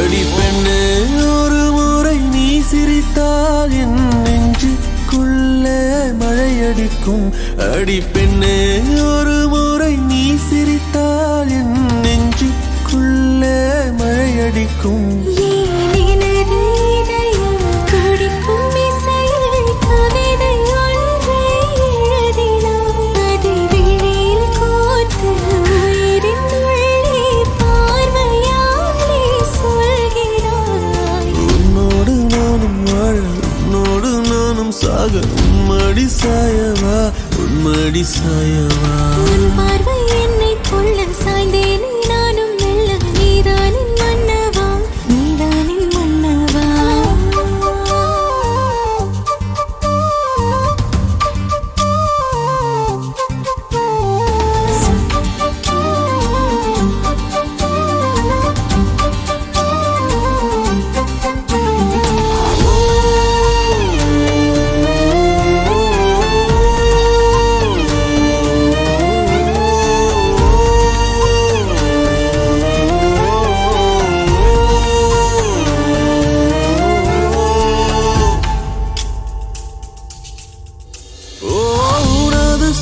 அடி பெண்ணே ஒரு முறை நீ சிரித்தால் என் நெஞ்சுக்குள்ளே மழையடிக்கும். அடி பெண்ணே ஒரு முறை நீ சிரித்தால் என் நெஞ்சுக்குள்ளே மழையடிக்கும். சாக உன்மடி சாயவா உன்மடி சாயவா. உன் பார்வை என்னை கொள்ள சாய்ந்தேனே நானும் மெல்ல. நீதானின் மன்னவா நீதானின் மன்னவா.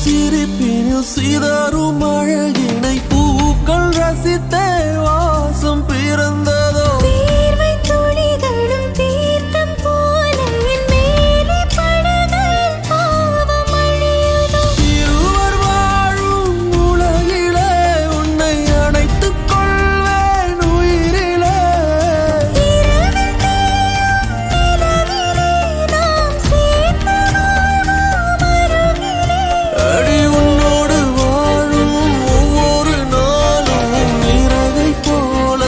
சிரிப்பினில் சிதறும் அழகினை பூக்கள் ரசித்தே வாசம் பிறந்ததோ. தீர்வை துளிகளும் தீர்த்தம் போல என் மேலே படுகையில் பாவம் அழியுதோ. இருவர் வாழும் உலகிலே உன்னை அணைத்துக் கொள்வேன் உயிரிலே. இரவில் தேயும் நிலவிலே நாம் சேர்ந்து வாழ்வோம் அருகிலே. அடி உன்னோடு வாழும் ஒவ்வொரு நாளும் இறகை போல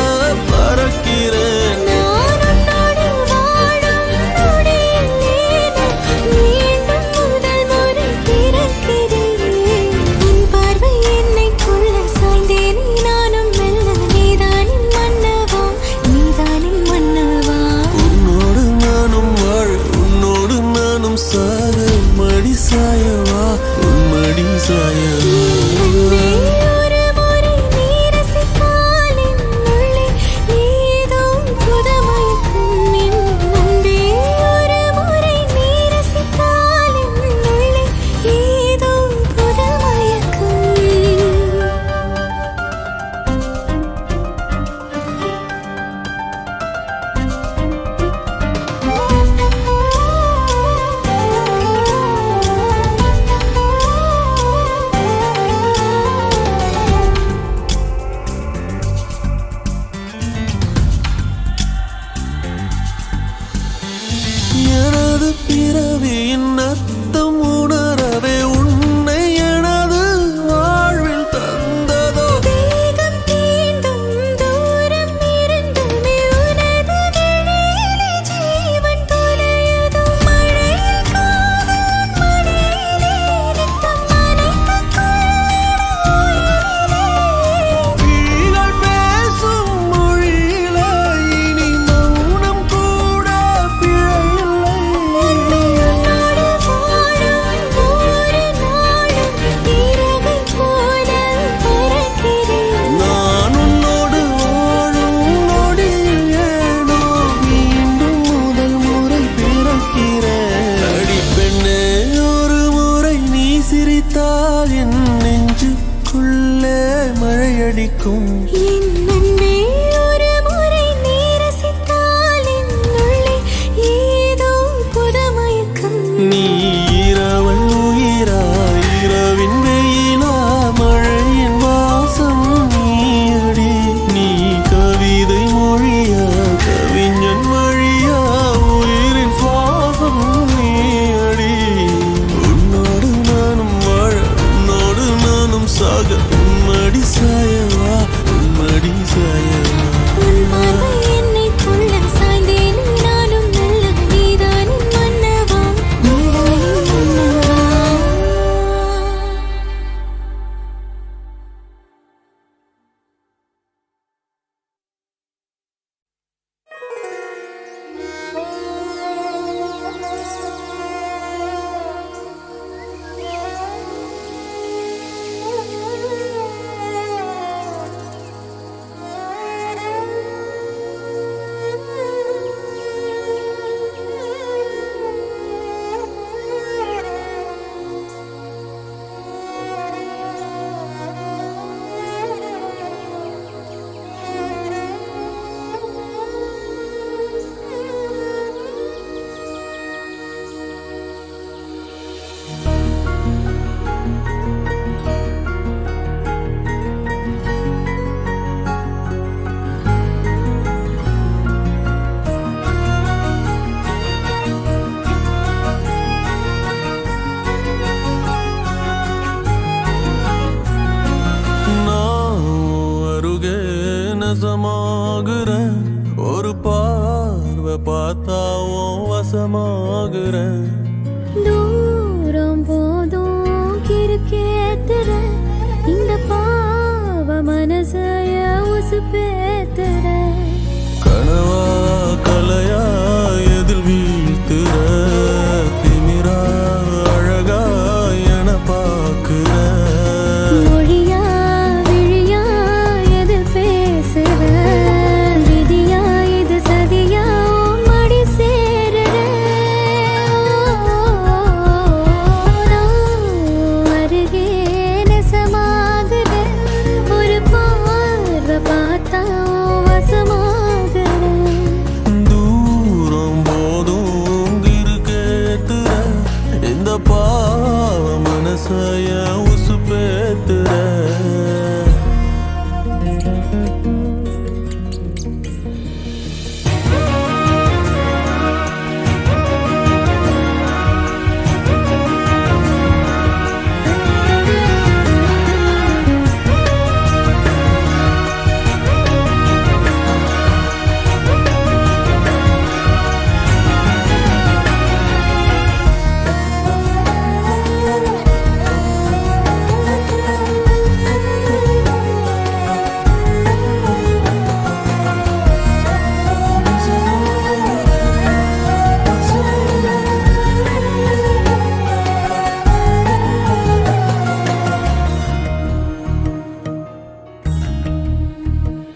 பறக்கிறேன். நான் உன்னோடு வாழும் நொடியில் மீண்டும் முதல் முறை பிறக்கிறேன். உன் பார்வை என்னை கொள்ள சாய்ந்தேனே நானும் மெல்ல. நீதானின் மன்னவா நீதானின் மன்னவா. உன்னோடு நானும் வாழ உன்னோடு நானும் சாக மடி சாயவா உன்மடி சாயவா. அன்பே ஒரு முறை நீ ரசித்தால் என் உள்ளே ஏதோ புதுமயக்கம். என் அன்பே ஒரு முறை நீ ரசித்தால் என் உள்ளே ஏதோ புதுமயக்கம். எனது பிறவியின் அர்த்தம் உணரவே உன்னை எனது வாழ்வில் தந்ததோ. தேகம் தீண்டும் தூரம் இருந்துமே உனது விழியிலே ஜீவன் தொலையுதோ. மழையில் காதல் மடியிலே நித்தம் நனைத்துக் கொள்ளிட உயிரிலே. விழிகள் பேசும் மொழியிலே இனி மௌனம் கூட பிழையில்லை. உன்னோடு வாழும் ஒவ்வொரு நாளும் இறகை போல பறக்கிறேன். நான் உன்னோடு வாழும் நொடியில் ஏனோ மீண்டும் முதல் முறை பிறக்கிறேன். அடி பெண்ணே ஒரு முறை நீ சிரித்தால் என் நெஞ்சுக்குள்ளே மழையடிக்கும். என் அன்பே ஒரு முறை நீ ரசித்தால் என் உள்ளே ஏதோ புதுமயக்கம். நீ இரவல் உயிரா இரவின் வெயிலா மழையின் வாசம் நீயடி. நீ கவிதை மொழியா கவிஞன் வழியா உயிரின் சுவாசம் நீயடி. உன்னோடு நானும் வாழ உன்னோடு நானும் சாக உன்மடி சாயவா உன்மடி சாயவா. உன் பார்வை என்னை கொள்ள சாய்ந்தேனே நானும் மெல்ல. நீதானின் மன்னவா நீதானின் நெசமாகுறேன் ஒரு பார்வை பார்த்தாவும் வசமாகுறேன் தூரம் போதும் கிறுக்கேத்துற இந்த பாவ மனசைய உசுப்பேத்துற கனவா கலையா எதில் வீழ்த்துற திமிரா அழகா என பார்க்கிற மொழியா விழியா எதில் பேசுற விதியா இது சதியா உன் மடி சேருற அருகே நெசமாகுற ஒரு பார்வை பார்த்தா வசமாகுற தூரம் போதும் கிறுக்கேத்துற இந்த பாவ மனசைய உசுப்பேத்துற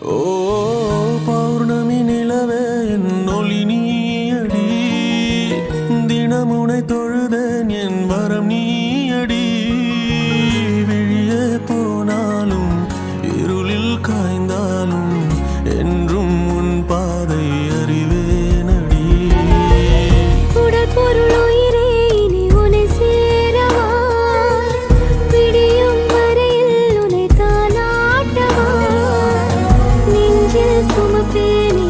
ஓ பௌர்ணமி நிலவே என் ஒளி நீயடி தினமுனை தொழுதேன் என் வரம் நீயடி விழியே போனாலும் இருளில் காய்ந்தாலும் என்றும் உன் பாதை அறிவேனடி உடல் பொருள் உயிரே இனி உன்னை சேரவா பிடியும் வரையில் உன்னை தாலாட்டவா நெஞ்சில் சுமப்பேனே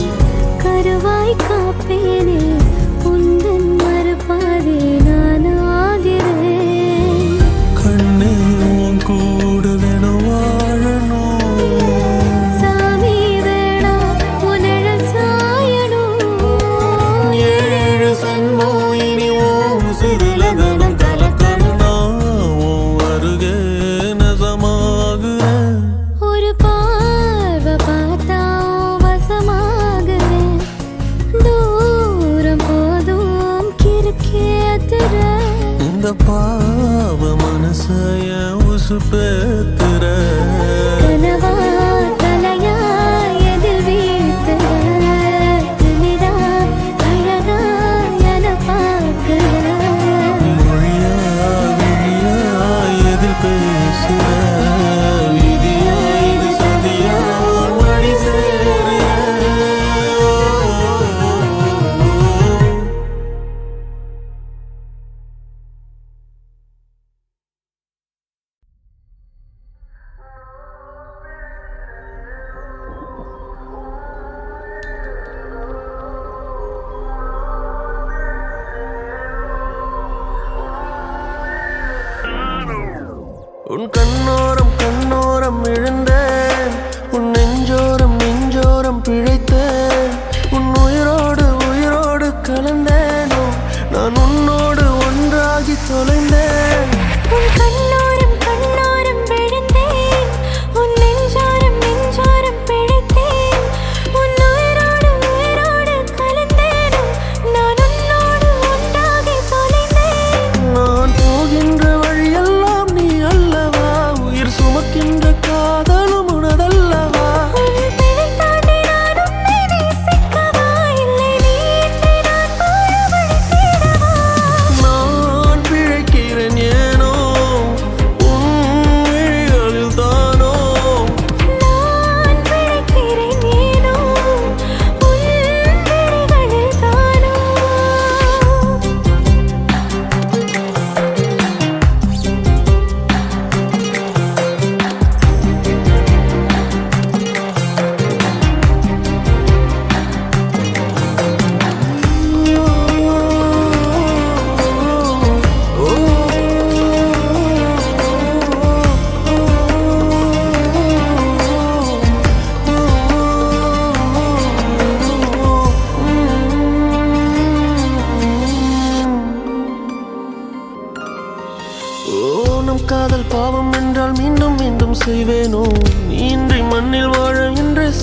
கருவாய் காப்பேனே உந்தன் மறுபாதே நான் ஆகிறேன் கண்ணே உன் கூட வேணும் வாழணும் சாமி வேணா உன்னழல் சாயணும் ஏழு சன்மோ இனி உன் சிறுலகனம் கலக்கணும் நான் உன் அருகே நெசமாகுறேன் ஒரு பார்வை பார்த்தா வசமாகுறேன் தூரம் போதும் கிறுக்கேத்துற இந்த பாவ மனசைய உசுப்பேத்துற கனவா தலையா எதில் வீழ்த்துற திமிரா அழகா என பார்க்கிற மொழியா விழியா எதில் பேசுற விதியா இது சதியா மடி சேருற உன் கண்ணோரம் கண்ணோரம் விழுந்தேன் உன் நெஞ்சோரம் நெஞ்சோரம் பிழைத்தேன் உன் உயிரோடு உயிரோடு கலந்தேனோ நான் உன்னோடு ஒன்றாகி தொலைந்தேன் உன் கண்ணோரம் கண்ணோரம் விழுந்தேன் உன் நெஞ்சோரம் நெஞ்சோரம் பிழைத்தேன் உன் உயிரோடு உயிரோடு கலந்தேனோ நான் உன்னோடு ஒன்றாகி தொலைந்தேன் நான் போகின்ற வழியெல்லாம் நீ அல்லவா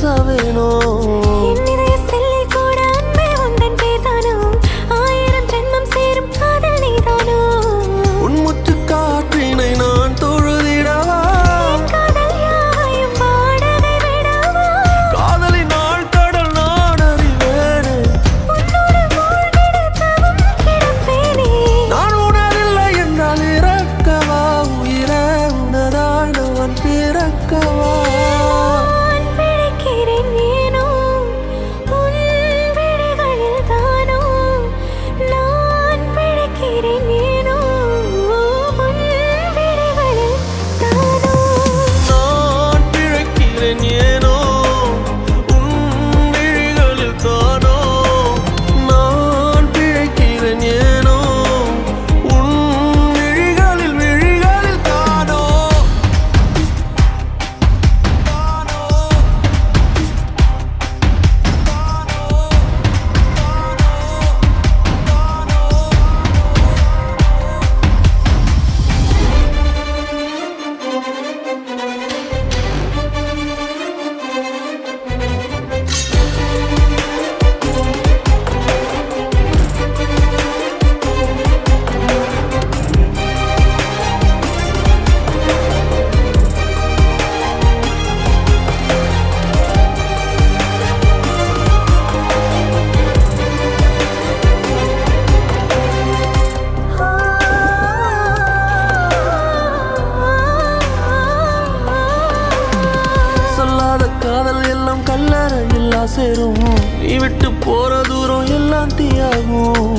சாவேனோ என் இதய செல்லில் கூட அன்பே உந்தன் பேர்தானோ ஆயிரம் ஜென்மம் சேரும் காதல் நீதானோ உன் முத்து காற்றினை நான் தொழுதிடவா என் காதல் யாவையும் வாடகை விடவா காதலின் நாள் கடல் நான் அறிவேனே உன்னோடு மூழ்கிட தவம் கிடப்பேனே நான் உணரில்லை என்றால் இறக்கவா உயிரே உனதாய் நான் பிறக்கவா நான் பிழைக்கிறேன் ஏனோ உன் விழிகளில் தானோ நான் பிழைக்கிறேன் ஏனோ உன் விழிகளில் தானோ நான் பிழைக்கிறேன் ஏனோ உன் விழிகளில் தானோ நான் பிழைக்கிறேன் ஏனோ உன் விழிகளில் தானோ சொல்லாத காதல் எல்லாம் கல்லறையில் சேரும் நீ விட்டு போற தூரம் எல்லாம் தீயாகும்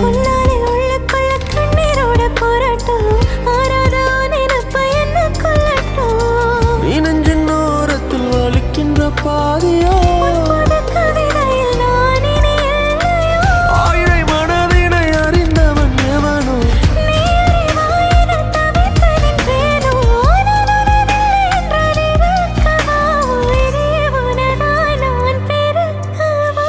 உன்னாலே உள்ளுக்குள்ள கண்ணீரோட போராட்டம் ஆறாத நினைப்ப என்ன கொல்லட்டும் நீ நெஞ்சின் ஓரத்தில் வலிக்கின்ற பாதியோ புது கவிதையில் நான் இனி இல்லையோ ஆயிழை மனதினை அறிந்தவன் எவனோ நீ அறிவாயின தவித்து நின்றேனோ நான் உனதில்லை என்றால் இறக்கவா உயிரே உனதாய் நான் பெருக்கவா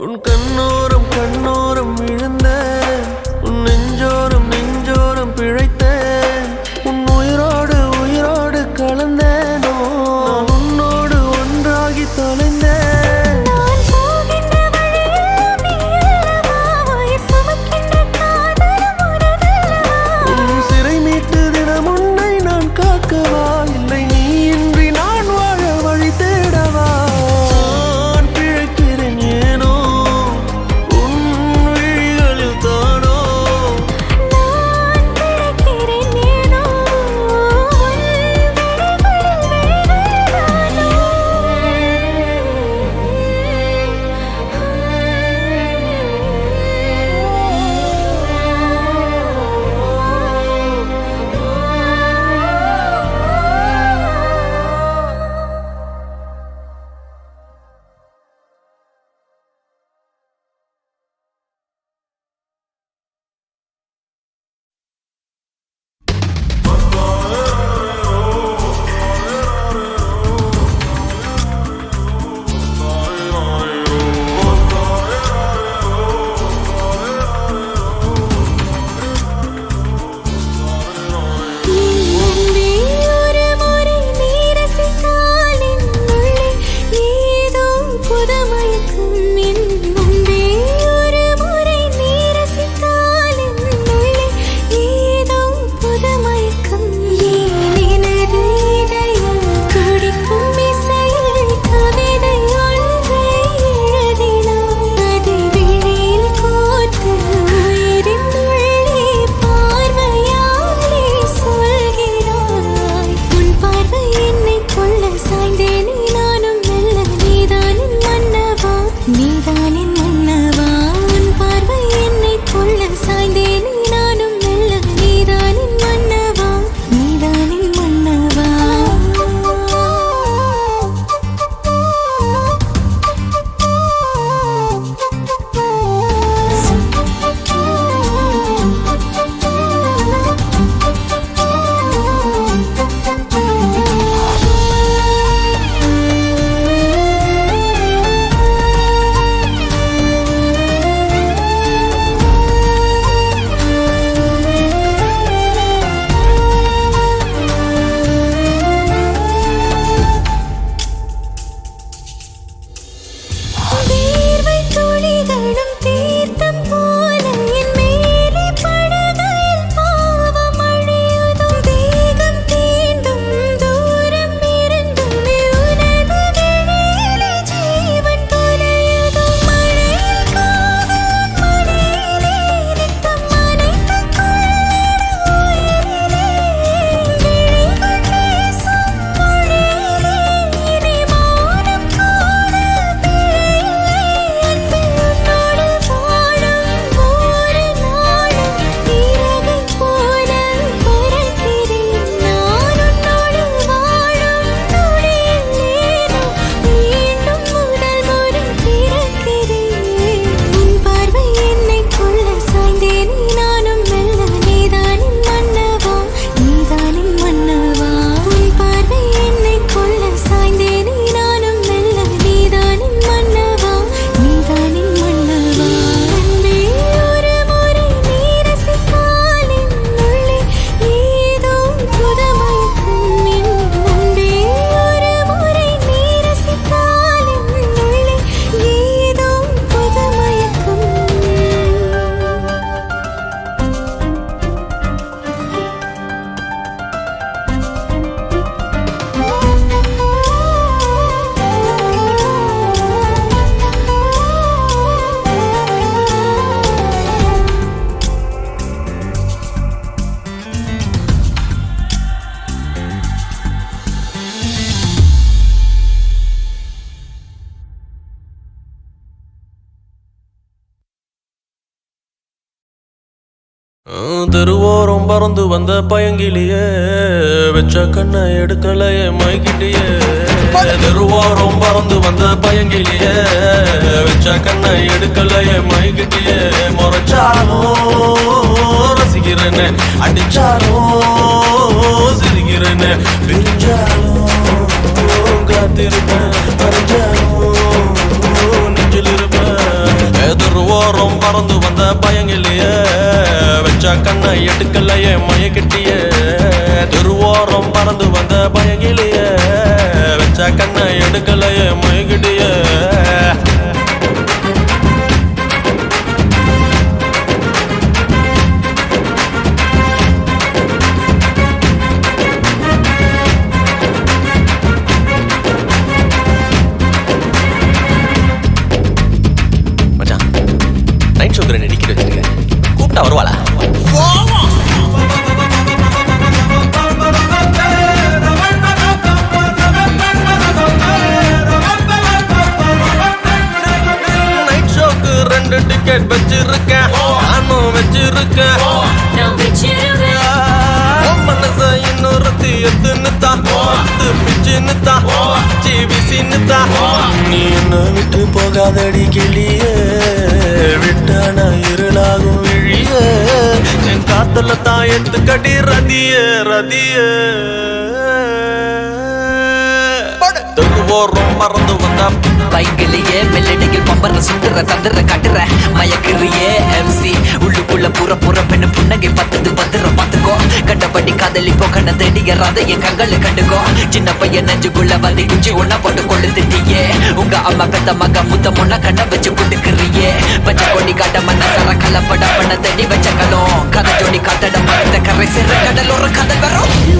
உன் கண்ணோரம் கண்ணோரம் விழுந்தேன் தெருவோரம் பறந்து வந்த பயங்கிலியே வச்ச கண்ணை எடுக்கலையே மைக்கிட்டியே தெருவோரம் பறந்து வந்த பயங்கிலியே வச்ச கண்ணை எடுக்கலையே மைக்கிட்டியே முறைச்சாலும் ரசிக்கிறேன்னு அடிச்சாலும் சிரிக்கிறேன்னு பிரிஞ்சாலும் காத்திருப்பேன் அறிஞ்சாலும் நெஞ்சில் இருப்பேன் தெருவோரம் பறந்து வந்த பயங்கிலியே வச்ச கண்ணை எடுக்கலையே மயக்கிட்டியே தெருவோரம் பறந்து வந்த பயங்கிலியே வச்ச கண்ணை எடுக்கலையே மயக்கிட்டியே மச்சான் நைட் ஷோக்கு நடிக்கிட்டு வச்சிருக்கேன் கூப்பிட்டா வருவாளா நைட் ஷோக்கு 2 டிக்கெட் வச்சிருக்கேன் நானும் வச்சிருக்கேன் மனச இன்னொருத்தி எத்துன்னு தான் பிச்சுன்னு தான் ஜிவிசின்னு தான் நீ என்ன விட்டு போகாதடி கிளியே விட்டான இருளாகும் விழியே என் காத்துல தான் எடுத்துக்கடி ரதியே ரதியே தெருவோரம் மறந்து வந்தா பைக்கிலேயே மெல்லடியில் பம்பர சுண்டுற தந்துற கட்டுற மயக்கிறியே MC உள்ளுக்குள்ள புற பெண்ணு புன்னகை பத்தது பாத்துக்கோ கண்டபடி காதலிப்போ கண்ண தேடிய ராதைய கண்களை கண்டுக்கோ சின்ன பையன் நெஞ்சுக்குள்ள வந்து குச்சி ஒன்னா போட்டு கொண்டு திட்டியே உங்க அம்மா பெத்த மக முத்தம் ஒன்னா கண்ண வச்சு குடுக்குறியே பச்சை கொடி காட்ட மண்ண சர கலப்பட பண்ண தேடி வச்சங்களும் கதை ஜோடி காத்தட மரத்த கரை சிற கடலோர கதை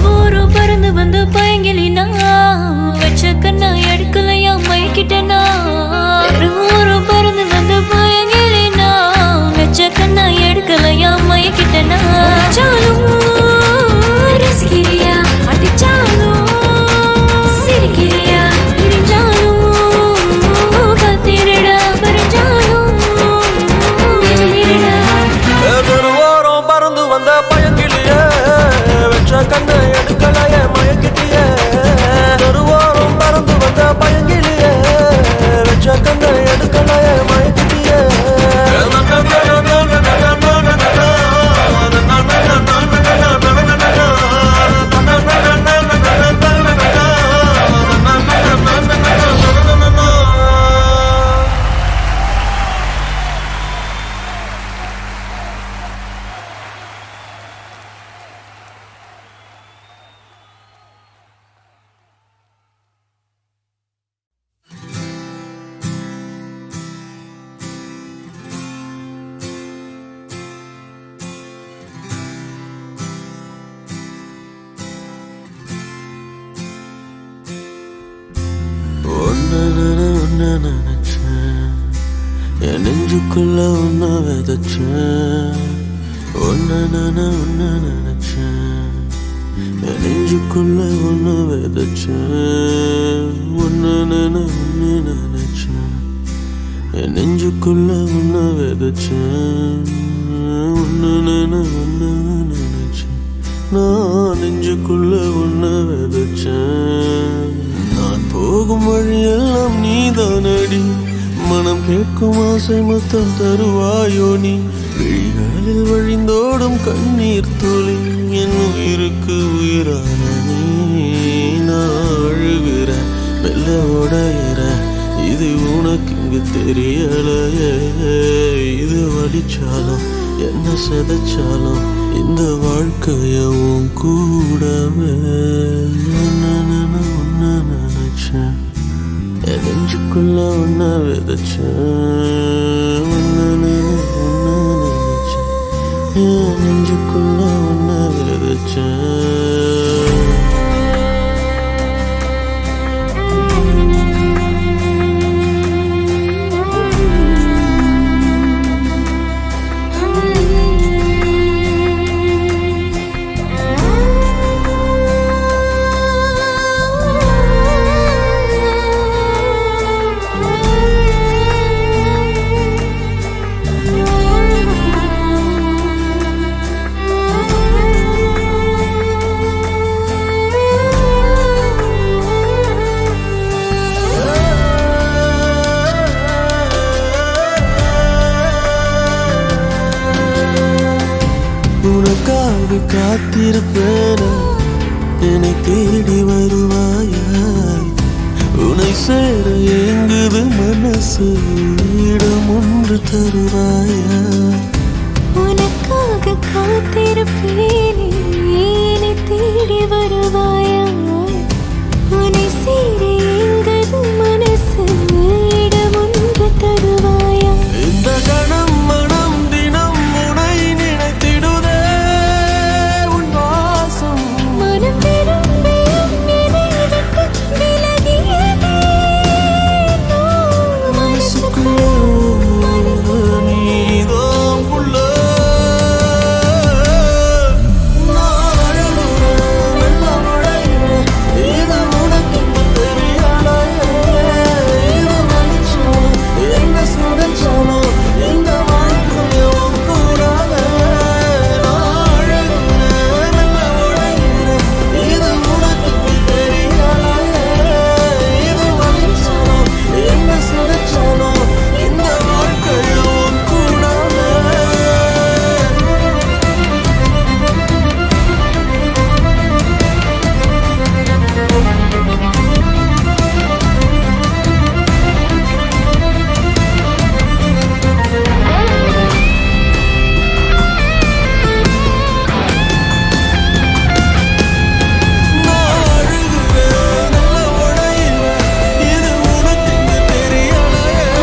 வரும் பறந்து வந்து பயங்கிலினா வச்ச கண்ணா எடுக்கலையா மைக்கிட்டனா ஊரும் பறந்து வந்து பயங்கிலினா வச்ச கண்ணா எடுக்கலையா மைக்கிட்டனா சாலும் ரசிக்கிறியா அடிச்சாலும் சிரிக்கிறியா இடிஞ்சாலும் காத்திரடா பறிஞ்சாலும் தெருவோரம் பறந்து வந்த பயங்கிலியே வச்ச கண்ணை எடுக்கலையே மயக்கிட்டியே தெருவோரம் பறந்து வந்த பயங்கிலியே வச்ச கண்ணை எடுக்கலையே மயக்கிட்டியே என் நெஞ்சுக்குள்ள உன்ன விதைச்சேன் ஒன்ன நினைச்சேன் என் நெஞ்சுக்குள்ள உன்ன விதைச்சேன் ஒன்ன நினைச்சேன் என் நெஞ்சுக்குள்ள உன்ன விதைச்சேன் ஒன்ன நினைச்சேன் நான் நெஞ்சுக்குள்ள உன்ன விதைச்சேன் நான் போகும் வழியெல்லாம் நீதானடி மனம் கேட்கும் ஆசை மொத்தம் தருவாயோ நீ விழிகளில் வழிந்தோடும் கண்ணீர் துளி என் உயிருக்கு உயிரான நீ நான் அழுகிற மெல்ல உடையிற இது உனக்கு இங்கு தெரியலையே இது வலிச்சாலும் என்ன செதைச்சாலும் இந்த வாழ்க்கையவும் கூடவே ஒன்ன நினைச்சேன் என் நெஞ்சுக்குள்ள ஒன்ன விதைச்சேன் ஒன்ன நினைச்சேன் என் நெஞ்சுக்குள்ள ஒன்ன விதைச்சேன் உனக்காக காத்திருப்பேன் என்னை தேடி வருவாயா உன்னை சேர ஏங்குது மனசு இடம் ஒன்று தருவாயா உனக்காக காத்திருப்பேனே என்னை தேடி வருவாயா உன்னை சேர ஏங்குது மனசு இடம் ஒன்று தருவாயா இந்த கணம் மனம் தினம் உனை நினைத்திடுதே உன் வாசம் மனம் விரும்பியும் என்னை விட்டு விலகியதே மனசுக்குள்ளே நீதான் புள்ள நான் அழுகிறேன் வெள்ளம் அடைகிறேன் இது உனக்கு தெரியலையே இது மனுஷன் எங்க சுடச்சானோ எங்க வாழ்க்கையும் கூடாது நான் அழுகிறேன் வெள்ளம் அடைகிறேன் இது உனக்கு தெரியலையே இது மனுஷன் எங்க சுடச்சானோ எங்க வாழ்க்கையும் கூடாது நான் அழுகிறேன் வெள்ளம் அடைகிறேன் இது உனக்கு தெரியலையே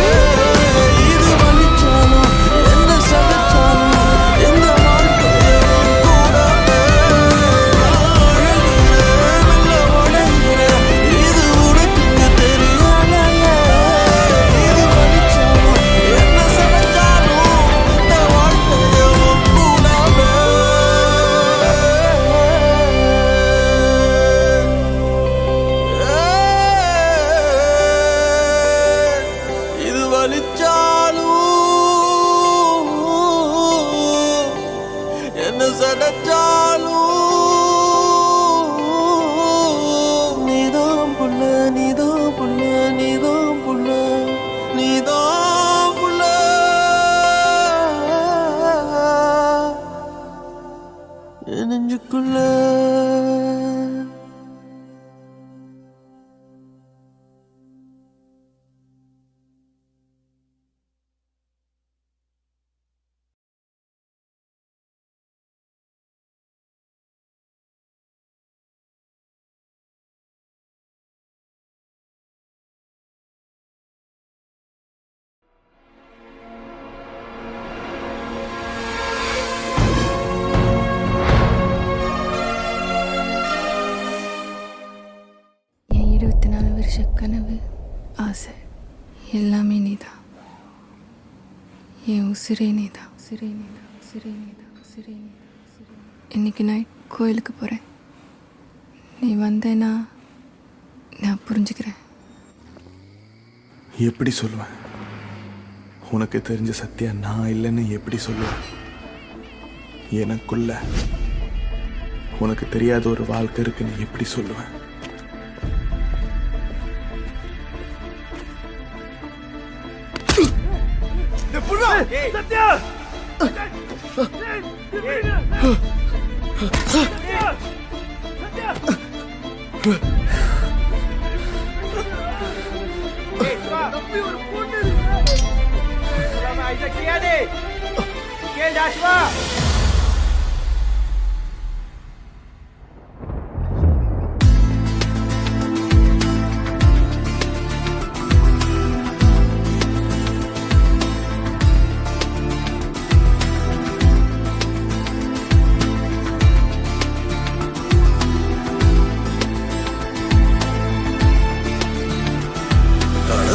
இது வலிச்சானோ என்ன சகச்சானோ எந்த வாழ்க்கையும் கூடாது நான் அழுகிறேன் வெள்ளம் அடைகிறேன் இது உனக்கு தெரியலையே இது வலிச்சானோ என்ன சகச்சானோ எந்த வாழ்க்கையும் கூடாது இது வலிச்சாலும் என்ன சடச்சாலும் நீதான் புள்ள நீதான் புள்ள நீதான் புள்ள நீதான் புள்ள என் நெஞ்சுக்குள்ள என் 24 வருஷ கனவு ஆசை எல்லாமே நீதான் என் உசிரே நீதான் உசிரே நீதான் உசிரே நீதான் உசிரே நீதான் உசிரே நீதான். இன்னைக்கு நைட் கோயிலுக்கு போகிறேன் நீ வந்தேன்னா நான் புரிஞ்சுக்கிறேன் எப்படி சொல்லுவேன் உனக்கு தெரிஞ்ச சத்தியா நான் இல்லைன்னு எப்படி சொல்லுவேன் எனக்குள்ள உனக்கு தெரியாத ஒரு வாழ்க்கை இருக்குன்னு எப்படி சொல்லுவேன்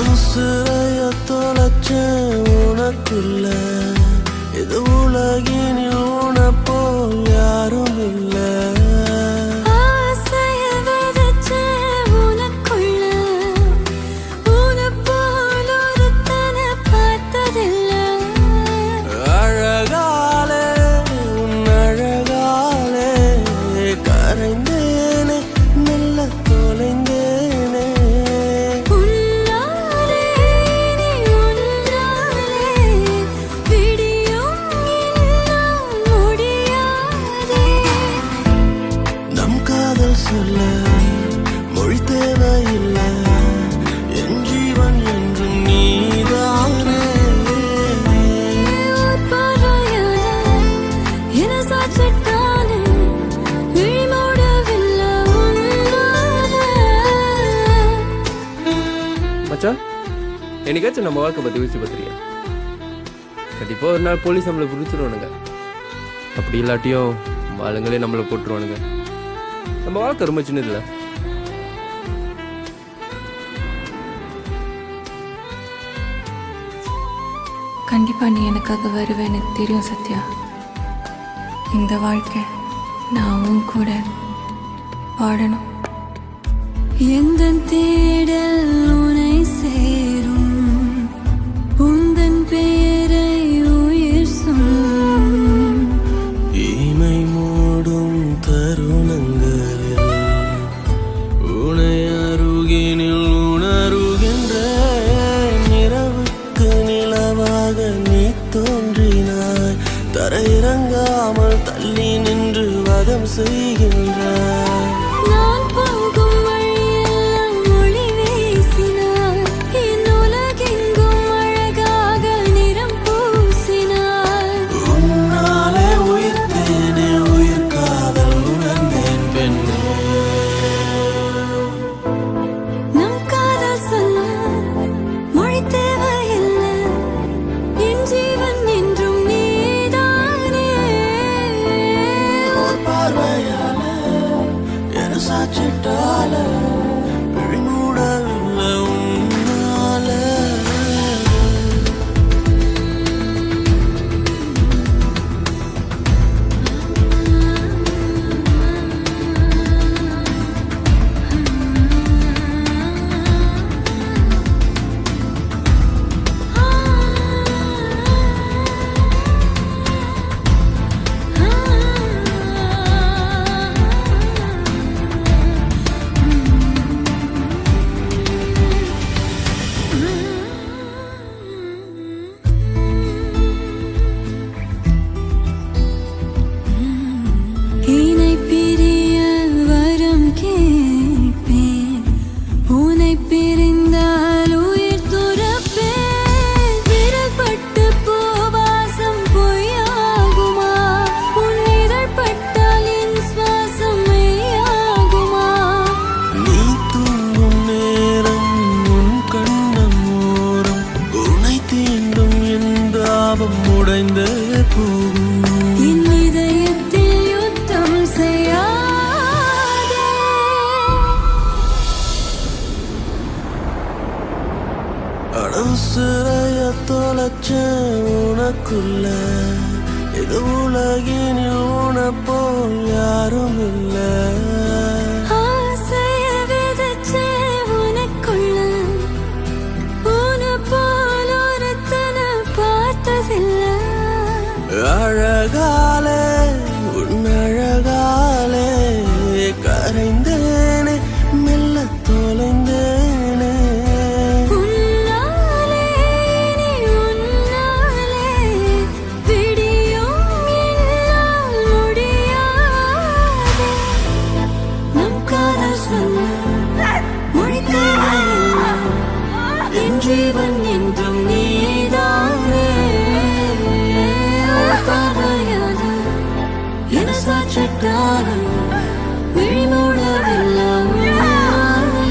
உசுரைய தொலைச்சேன் உனக்குள்ள இது உலகினில் சொல்ல மொழி தேவையில்லை என் ஜீவன் என்றும் நீதானே மச்சான், என்னைக்காச்சும் நம்ம வாழ்க்கை பற்றி யோசிச்சு பார்த்துறியா? கண்டிப்பாக ஒரு நாள் போலீஸ் நம்மளை பிடிச்சிருவானுங்க. அப்படி இல்லாட்டியும் ஆளுங்களே நம்மளை போட்டுருவானுங்க. நம்ம வாழ்க்கை ரொம்ப சின்னதில்ல. கண்டிப்பா நீ எனக்காக வருவேன்னு தெரியும் சத்யா. இந்த வாழ்க்கை நான் உன் கூட வாழணும். எந்த தேடல் உனை சேரும் உந்தன் பெயரை உயிர் சொல்லும் இமை மூடும் தருணங்களில் உனை அருகினில் உணருகின்ற நிறவுக்கு நிலவாக நீ தோன்றினாய் தரையிறங்காமல் தள்ளி நின்று வதம் செய்கின்றாய் நான் போகும் வழியெல்லாம் ஒளி வீசினாய் என் உலகெங்கும் அழகாக நிறம் பூசினாய் உன்னாலே உயிர்த்தேனே உயிர் காதல் உணர்ந்தேன் பெண்ணே நம் காதல் சொல்ல மொழி தேவையில்லை என் ஜீவன் என்றும் நீதானே ஒரு பார்வையால என சாச்சிட்டால விழிமூடவில்லை உன்னால இணை பிரிய வரம் கேட்பேன் உனை பிரிந்தால் உயிர் துறப்பேன் விரல் பட்டு பூவாசம் பொய்யாகுமா உன் இதழ் பட்டால் என் சுவாசம் மெய்யாகுமா நீ தூங்கும் நேரம் உன் கண்ணம் ஓரம் உனை தீண்டும் என் தாபம் உடைந்தே போகும் என் இதயத்தில் யுத்தம் செய்யாதே அடவுசிறைய தொலைச்ச உனக்குள்ள இது உலகினில் உனப்போல் யாரும் இல்லை ஆசைய விதைச்சே உனக்குள்ள உன்னை போல் ஒருத்தனை பார்த்ததில்லை அழகாலே உன் அழகாலே கரைந்தேனே மெல்ல தொலைந்தேனே உன்னாலே நீ உன்னாலே விடியும் என்னால் முடியாதே நம் காதல் சொல்ல மொழி தேவையில்லை என் ஜீவன் என்றும் நீதானே பார்வையால என சாட்சிட்டாலும் விழிமூடவில்லை உன்னால.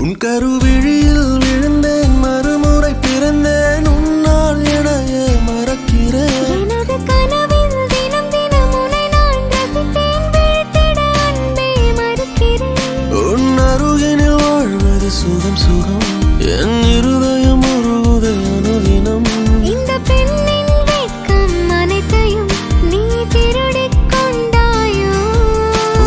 உன் கருவிழியில் விழுந்தேன் மறுமுறை பிறந்தேன் உன்னால் எனையே மறக்கிறேன் எனது கனவில் தினம் தினம் உன்னை நான் ரசித்தேன் விழித்திட அன்பே மறுக்கிறேன் உன் அருகினில் வாழ்வது சுகம் சுகம் என் இருதயம் உருகுதே அனுதினம் இந்த பெண்ணின் வெட்கம் அனைத்தையும் நீ திருடிக் கொண்டாயோ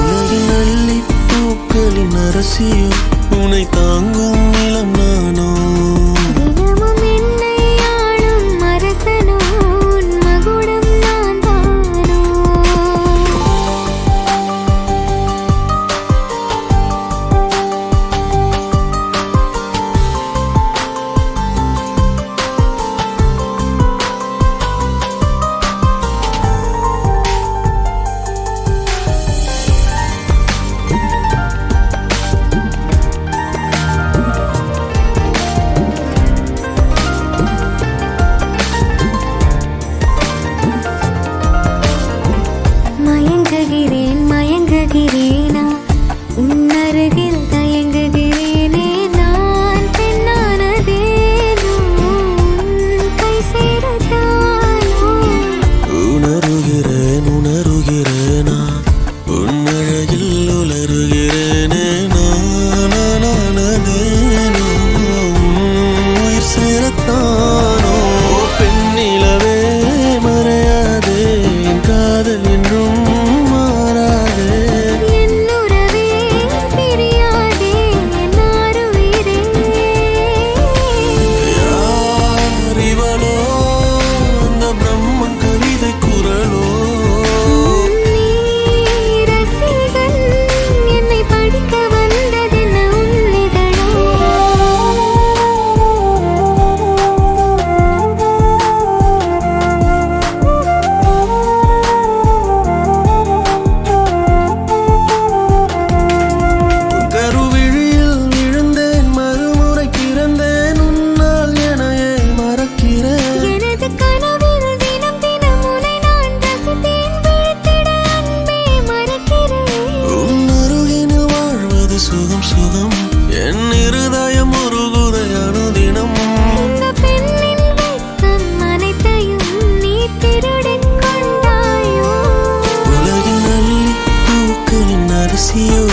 உலகின் அள்ளி பூக்களின் அரசியோ உன்னை தாங்கும் நிலம் நானோ தினமும் என்னை ஆளும் அரசனோ உன் மகுடம் நான் தானோ மயங்குகிறேன் மயங்குகிறேனா உன் அருகில் தயங்குகிறேனே நான் பெண்ணானதேனோ உன் கை சேரத்தானோ உணருகிறேன் உணருகிறேனா உன் அழகில் உலருகிறேனே நானேனோ உயிர் சேரத்தானோ பெண்ணிலவே மறையாதே என் காதல் என்றும் மாறாதே என் உறவே பிரியாதே என் ஆருயிரே யார் இவளோ அந்த பிரம்மன் கவிதை குரலோ நீ ரசிகன் என்னை படிக்க வந்ததென்ன உன் இதழோ கருவிழியில் விழுந்தேன் மறுமுறை பிறந்தேன் உன்னால் எனையே மறக்கிறேன் எனது கனவில் தினம் தினம் உன்னை நான் ரசித்தேன் விழித்திட அன்பே மறக்கிறேன் உன் அருகினில் வாழ்வது சுகம் சுகம் என் இருதயம் உருகுதை அனுதினம் இந்த பெண்ணின் வெட்கம் அனைத்தையும் நீ திருடிக் கொண்டாயோ உலகின் அள்ளி பூக்களின் அரசியோ